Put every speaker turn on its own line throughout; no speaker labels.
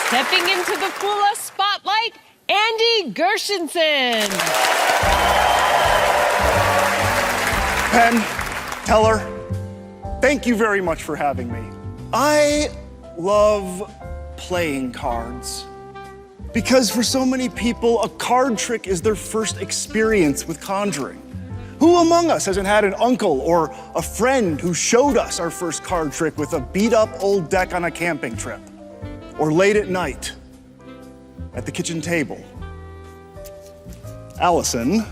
Stepping into the Fula spotlight, Andy Gershenzon.
Penn, Teller, thank you very much for having me. I love playing cards because for so many people, a card trick is their first experience with conjuring. Who among us hasn't had an uncle or a friend who showed us our first card trick with a beat-up old deck on a camping trip? Or late at night at the kitchen table? Allison,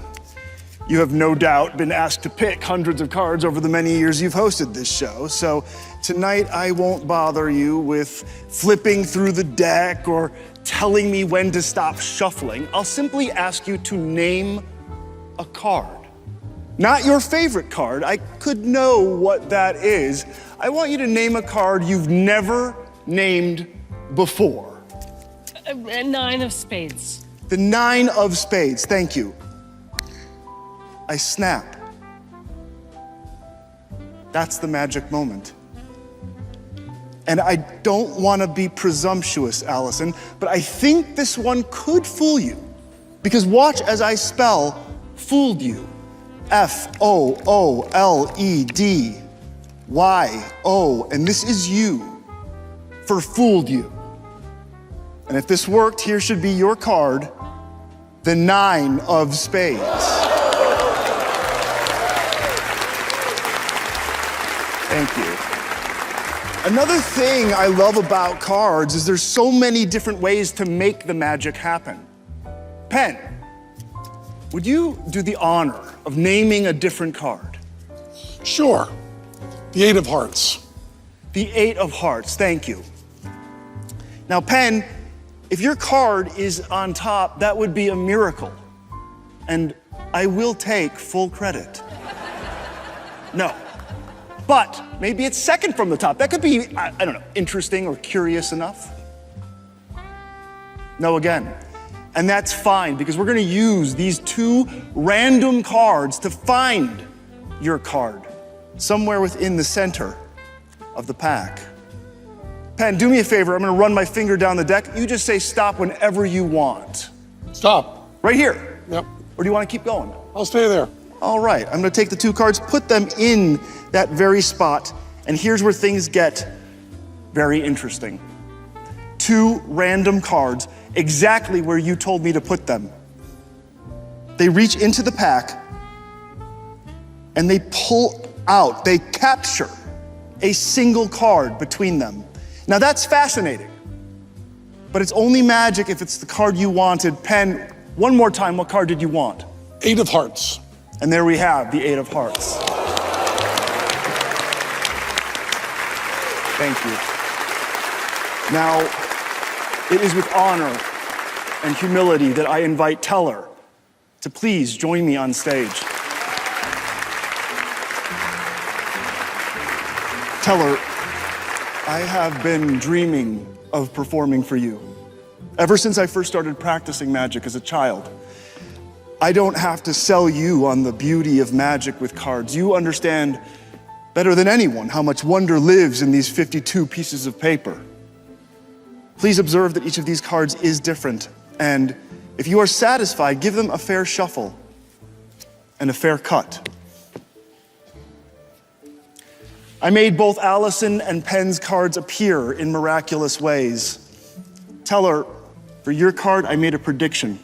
you have no doubt been asked to pick hundreds of cards over the many years you've hosted this show, so tonight I won't bother you with flipping through the deck or telling me when to stop shuffling. I'll simply ask you to name a card. Not your favorite card. I could know what that is. I want you to name a card you've never named before.
A 9 of spades.
The 9 of spades, thank you. I snap. That's the magic moment. And I don't want to be presumptuous, Allison, but I think this one could fool you. Because watch as I spell fooled you. F-O-O-L-E-D-Y-O, and this is you for fooled you. And if this worked, here should be your card, the 9 of spades. Thank you. Another thing I love about cards is there's so many different ways to make the magic happen. Penn, would you do the honor of naming a different card?
Sure. The 8 of hearts.
The 8 of hearts, thank you. Now, Penn, if your card is on top, that would be a miracle. And I will take full credit. No. But maybe it's second from the top. That could be, I don't know, interesting or curious enough. No again. And that's fine, because we're gonna use these 2 random cards to find your card somewhere within the center of the pack. Penn, do me a favor. I'm gonna run my finger down the deck. You just say stop whenever you want.
Stop.
Right here?
Yep.
Or do you want to keep going?
I'll stay there.
All right, I'm gonna take the 2 cards, put them in that very spot, and here's where things get very interesting. 2 random cards, exactly where you told me to put them. They reach into the pack, and they pull out, they capture a single card between them. Now that's fascinating, but it's only magic if it's the card you wanted. Penn, one more time, what card did you want?
8 of hearts.
And there we have the 8 of hearts. Thank you. Now, it is with honor and humility that I invite Teller to please join me on stage. Teller, I have been dreaming of performing for you ever since I first started practicing magic as a child. I don't have to sell you on the beauty of magic with cards. You understand better than anyone how much wonder lives in these 52 pieces of paper. Please observe that each of these cards is different, and if you are satisfied, give them a fair shuffle and a fair cut. I made both Allison and Penn's cards appear in miraculous ways. Teller, for your card, I made a prediction.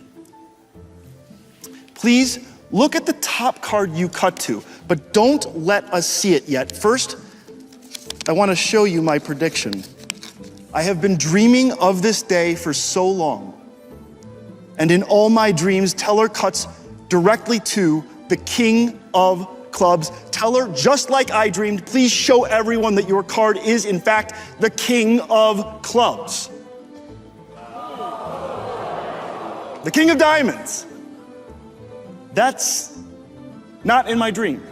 Please look at the top card you cut to, but don't let us see it yet. First, I want to show you my prediction. I have been dreaming of this day for so long, and in all my dreams, Teller cuts directly to the King of Clubs. Teller, just like I dreamed, please show everyone that your card is, in fact, the King of Clubs. The King of Diamonds. That's not in my dream.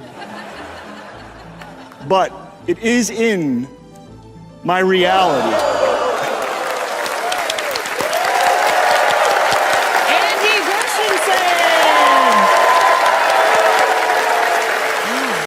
But it is in my reality.